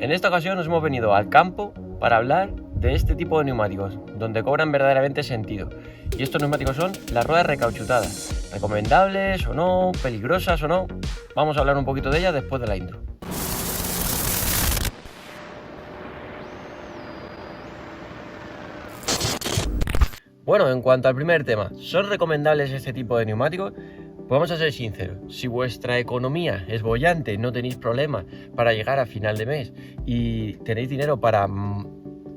En esta ocasión nos hemos venido al campo para hablar de este tipo de neumáticos, donde cobran verdaderamente sentido. Y estos neumáticos son las ruedas recauchutadas. ¿Recomendables o no? ¿Peligrosas o no? Vamos a hablar un poquito de ellas después de la intro. Bueno, en cuanto al primer tema, ¿son recomendables este tipo de neumáticos? Pues vamos a ser sinceros, si vuestra economía es boyante, no tenéis problemas para llegar a final de mes y tenéis dinero para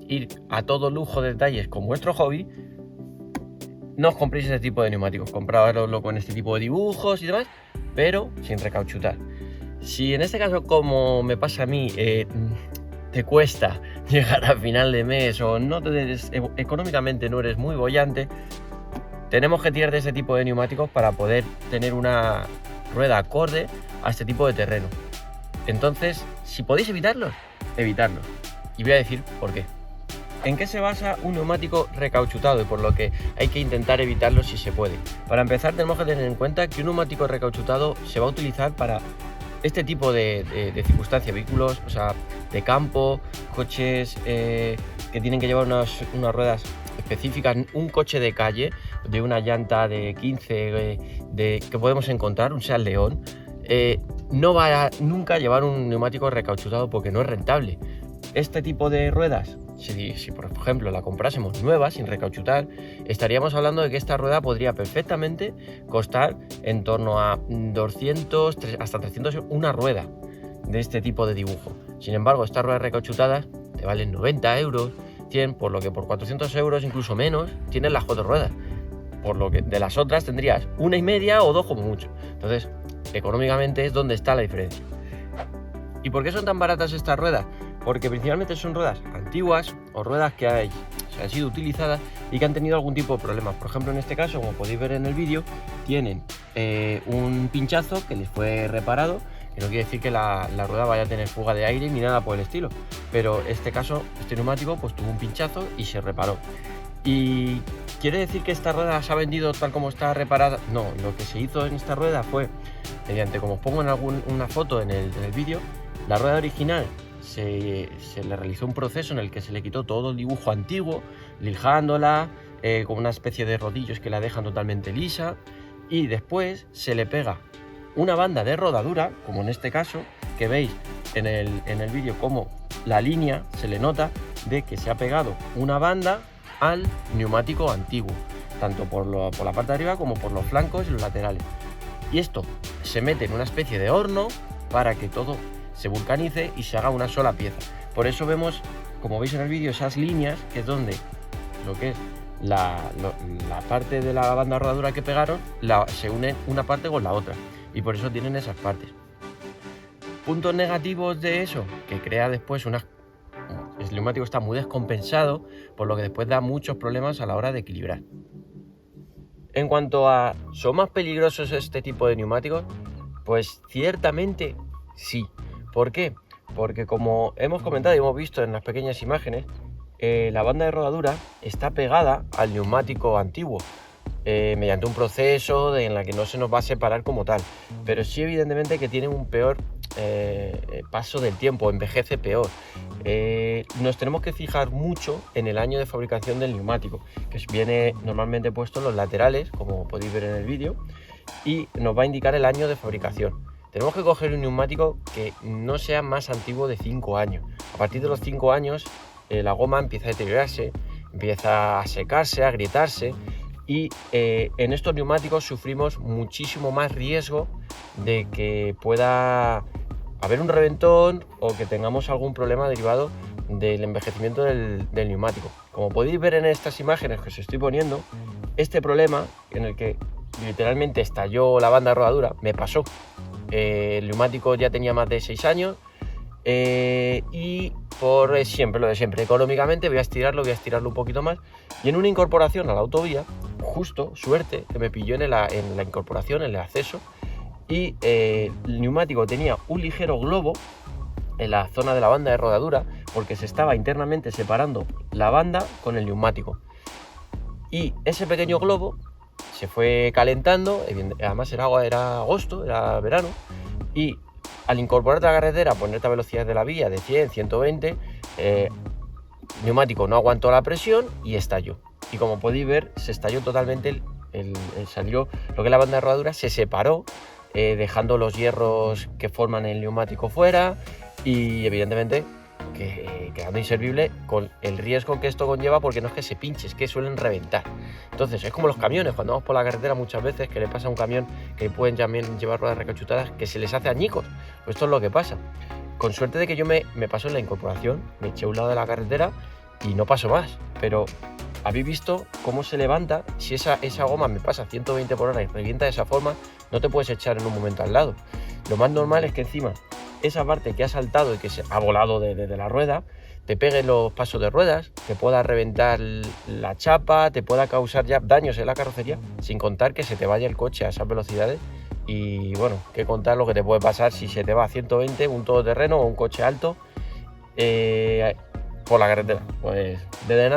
ir a todo lujo de detalles con vuestro hobby, no os compréis este tipo de neumáticos, comprároslo con este tipo de dibujos y demás, pero sin recauchutar. Si en este caso, como me pasa a mí, te cuesta llegar a final de mes o económicamente no eres muy boyante, tenemos que tirar de este tipo de neumáticos para poder tener una rueda acorde a este tipo de terreno. Entonces, si podéis evitarlos, evitadlos. Y voy a decir por qué. ¿En qué se basa un neumático recauchutado y por lo que hay que intentar evitarlo si se puede? Para empezar, tenemos que tener en cuenta que un neumático recauchutado se va a utilizar para este tipo de circunstancias, vehículos, o sea, de campo, coches que tienen que llevar unas ruedas específicas, un coche de calle de una llanta de 15 que podemos encontrar, un Seat León, no va a nunca llevar un neumático recauchutado porque no es rentable. Este tipo de ruedas, si por ejemplo la comprásemos nueva sin recauchutar, estaríamos hablando de que esta rueda podría perfectamente costar en torno a 200 hasta 300 una rueda de este tipo de dibujo. Sin embargo, estas ruedas recauchutadas te valen 90 euros, 100, por lo que por 400 euros, incluso menos, tienes las 4 ruedas. Por lo que de las otras tendrías una y media o 2 como mucho. Entonces, económicamente es donde está la diferencia. ¿Y por qué son tan baratas estas ruedas? Porque principalmente son ruedas antiguas o ruedas que han sido utilizadas y que han tenido algún tipo de problemas. Por ejemplo, en este caso, como podéis ver en el vídeo, tienen un pinchazo que les fue reparado, que no quiere decir que la rueda vaya a tener fuga de aire ni nada por el estilo, pero este neumático pues tuvo un pinchazo y se reparó. ¿Y quiere decir que esta rueda se ha vendido tal como está reparada? No, lo que se hizo en esta rueda fue, mediante, como os pongo en una foto en el vídeo, la rueda original se le realizó un proceso en el que se le quitó todo el dibujo antiguo, lijándola con una especie de rodillos que la dejan totalmente lisa, y después se le pega una banda de rodadura, como en este caso, que veis en el vídeo como la línea se le nota de que se ha pegado una banda al neumático antiguo, tanto por la parte de arriba como por los flancos y los laterales. Y esto se mete en una especie de horno para que todo se vulcanice y se haga una sola pieza. Por eso vemos, como veis en el vídeo, esas líneas, que es donde lo que es la parte de la banda rodadura que pegaron se une una parte con la otra, y por eso tienen esas partes. Puntos negativos de eso, que crea después el neumático está muy descompensado, por lo que después da muchos problemas a la hora de equilibrar. En cuanto a, ¿son más peligrosos este tipo de neumáticos? Pues ciertamente sí. ¿Por qué? Porque, como hemos comentado y hemos visto en las pequeñas imágenes, la banda de rodadura está pegada al neumático antiguo mediante un proceso en la que no se nos va a separar como tal, pero sí evidentemente que tiene un peor paso del tiempo, envejece peor. Nos tenemos que fijar mucho en el año de fabricación del neumático, que viene normalmente puesto en los laterales, como podéis ver en el vídeo, y nos va a indicar el año de fabricación. Tenemos que coger un neumático que no sea más antiguo de 5 años. A partir de los 5 años la goma empieza a deteriorarse, empieza a secarse, a agrietarse, y en estos neumáticos sufrimos muchísimo más riesgo de que pueda haber un reventón o que tengamos algún problema derivado del envejecimiento del neumático. Como podéis ver en estas imágenes que os estoy poniendo, este problema en el que literalmente estalló la banda de rodadura me pasó. El neumático ya tenía más de 6 años y por lo de siempre, económicamente voy a estirarlo un poquito más, y en una incorporación a la autovía, justo, suerte, que me pilló en la incorporación, en el acceso, y el neumático tenía un ligero globo en la zona de la banda de rodadura, porque se estaba internamente separando la banda con el neumático, y ese pequeño globo se fue calentando. Además era agosto, era verano, y al incorporarte a la carretera, ponerte a velocidades de la vía de 100, 120, el neumático no aguantó la presión y estalló. Y como podéis ver, se estalló totalmente, salió lo que es la banda de rodadura, se separó, dejando los hierros que forman el neumático fuera y evidentemente quedando inservible, con el riesgo que esto conlleva, porque no es que se pinche, es que suelen reventar. Entonces es como los camiones, cuando vamos por la carretera muchas veces que le pasa a un camión que pueden también llevar ruedas recauchutadas, que se les hace añicos. Pues esto es lo que pasa. Con suerte de que yo me pasó en la incorporación, me eché a un lado de la carretera y no pasó más, pero habéis visto cómo se levanta. Si esa goma me pasa a 120 por hora y revienta de esa forma, no te puedes echar en un momento al lado. Lo más normal es que encima esa parte que ha saltado y que se ha volado de la rueda, te pegue los pasos de ruedas, te pueda reventar la chapa, te pueda causar ya daños en la carrocería, sin contar que se te vaya el coche a esas velocidades. Y bueno, qué contar lo que te puede pasar si se te va a 120 un todoterreno o un coche alto por la carretera. Pues de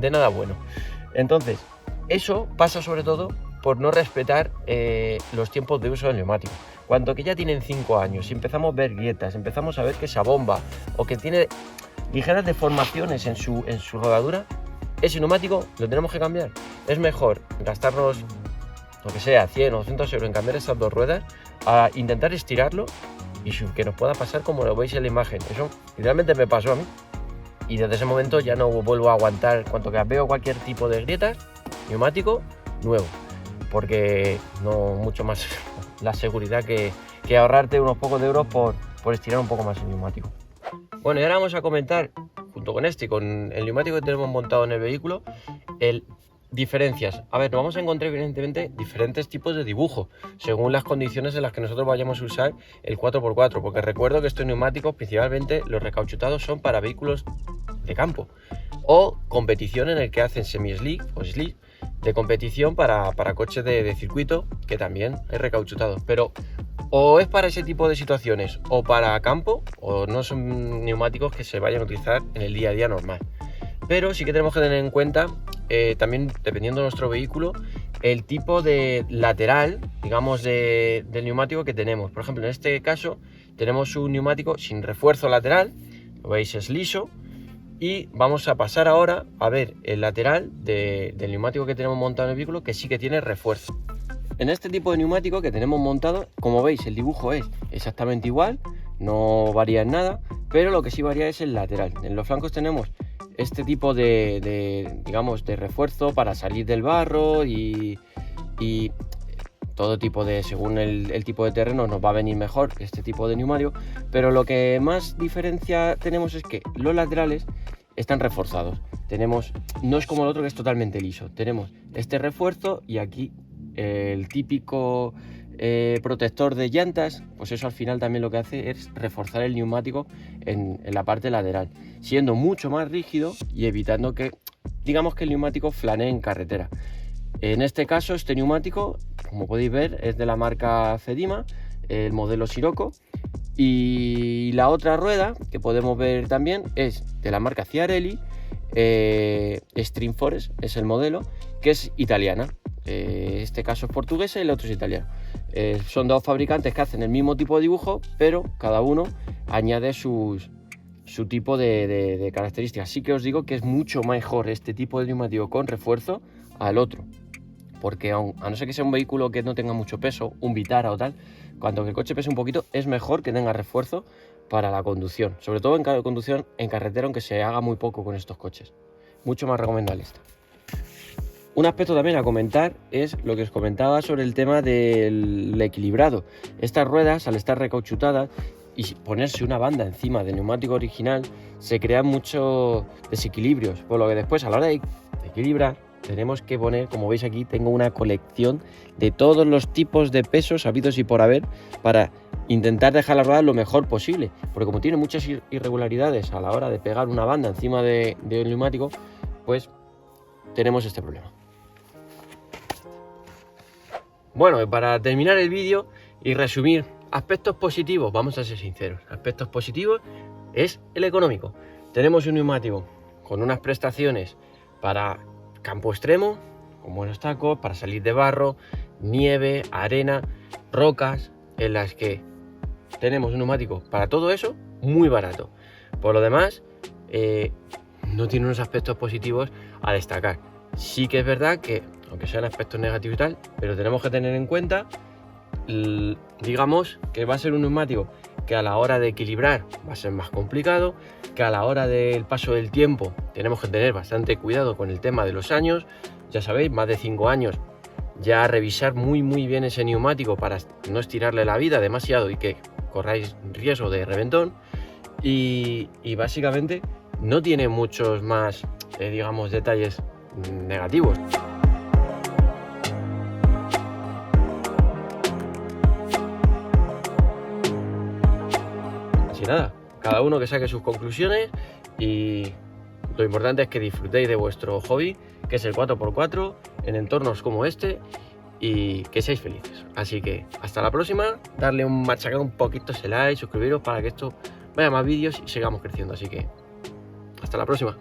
nada bueno. Entonces, eso pasa sobre todo por no respetar los tiempos de uso del neumático. Cuando que ya tienen 5 años y empezamos a ver grietas, empezamos a ver que se abomba o que tiene ligeras deformaciones en su rodadura, ese neumático lo tenemos que cambiar. Es mejor gastarnos, lo que sea, 100 o 200 euros en cambiar esas dos ruedas, a intentar estirarlo y que nos pueda pasar como lo veis en la imagen. Eso literalmente me pasó a mí. Y desde ese momento ya no vuelvo a aguantar. Cuanto que veo cualquier tipo de grietas, neumático nuevo, porque no mucho más la seguridad que ahorrarte unos pocos de euros por estirar un poco más el neumático. Bueno, y ahora vamos a comentar, junto con este y con el neumático que tenemos montado en el vehículo, diferencias. A ver, nos vamos a encontrar evidentemente diferentes tipos de dibujo según las condiciones en las que nosotros vayamos a usar el 4x4, porque recuerdo que estos neumáticos, principalmente los recauchutados, son para vehículos de campo o competición, en el que hacen semi-slick o slick de competición para coches de circuito, que también es recauchutado, pero o es para ese tipo de situaciones o para campo, o no son neumáticos que se vayan a utilizar en el día a día normal. Pero sí que tenemos que tener en cuenta, también dependiendo de nuestro vehículo, el tipo de lateral, digamos, del neumático que tenemos. Por ejemplo, en este caso tenemos un neumático sin refuerzo lateral, lo veis, es liso. Y vamos a pasar ahora a ver el lateral del neumático que tenemos montado en el vehículo, que sí que tiene refuerzo. En este tipo de neumático que tenemos montado, como veis, el dibujo es exactamente igual, no varía en nada, pero lo que sí varía es el lateral. En los flancos tenemos este tipo digamos, de refuerzo para salir del barro y todo tipo de, según el tipo de terreno, nos va a venir mejor este tipo de neumático. Pero lo que más diferencia tenemos es que los laterales están reforzados. No es como el otro, que es totalmente liso. Tenemos este refuerzo y aquí el típico protector de llantas, pues eso al final también lo que hace es reforzar el neumático en la parte lateral, siendo mucho más rígido y evitando que, digamos, que el neumático flanee en carretera. En este caso, este neumático, como podéis ver, es de la marca Cedima, el modelo Sirocco, y la otra rueda que podemos ver también es de la marca Ciarelli, Stream Forest es el modelo, que es italiana. Este caso es portuguesa y el otro es italiano. Son dos fabricantes que hacen el mismo tipo de dibujo, pero cada uno añade su tipo de características. Así que os digo que es mucho mejor este tipo de neumático con refuerzo al otro, porque a no ser que sea un vehículo que no tenga mucho peso, un Vitara o tal, cuando el coche pese un poquito, es mejor que tenga refuerzo para la conducción, sobre todo en conducción en carretera, aunque se haga muy poco con estos coches. Mucho más recomendable esto. Un aspecto también a comentar es lo que os comentaba sobre el tema del equilibrado. Estas ruedas, al estar recauchutadas y ponerse una banda encima del neumático original, se crean muchos desequilibrios, por lo que después, a la hora de equilibrar, tenemos que poner, como veis aquí, tengo una colección de todos los tipos de pesos habidos y por haber para intentar dejar la rueda lo mejor posible, porque como tiene muchas irregularidades a la hora de pegar una banda encima del neumático, pues tenemos este problema. Bueno, para terminar el vídeo y resumir aspectos positivos, vamos a ser sinceros, aspectos positivos es el económico. Tenemos un neumático con unas prestaciones para campo extremo, con buenos tacos, para salir de barro, nieve, arena, rocas, en las que tenemos un neumático para todo eso muy barato. Por lo demás, no tiene unos aspectos positivos a destacar. Sí que es verdad que, aunque sean aspectos negativos y tal, pero tenemos que tener en cuenta, digamos, que va a ser un neumático que a la hora de equilibrar va a ser más complicado, que a la hora del paso del tiempo tenemos que tener bastante cuidado con el tema de los años. Ya sabéis, más de 5 años, ya revisar muy bien ese neumático para no estirarle la vida demasiado y que corráis riesgo de reventón. Y básicamente no tiene muchos más, digamos, detalles negativos. Así nada, cada uno que saque sus conclusiones, y lo importante es que disfrutéis de vuestro hobby, que es el 4x4, en entornos como este, y que seáis felices. Así que hasta la próxima, darle un machacado un poquito ese like, suscribiros para que esto vaya más vídeos y sigamos creciendo. Así que hasta la próxima.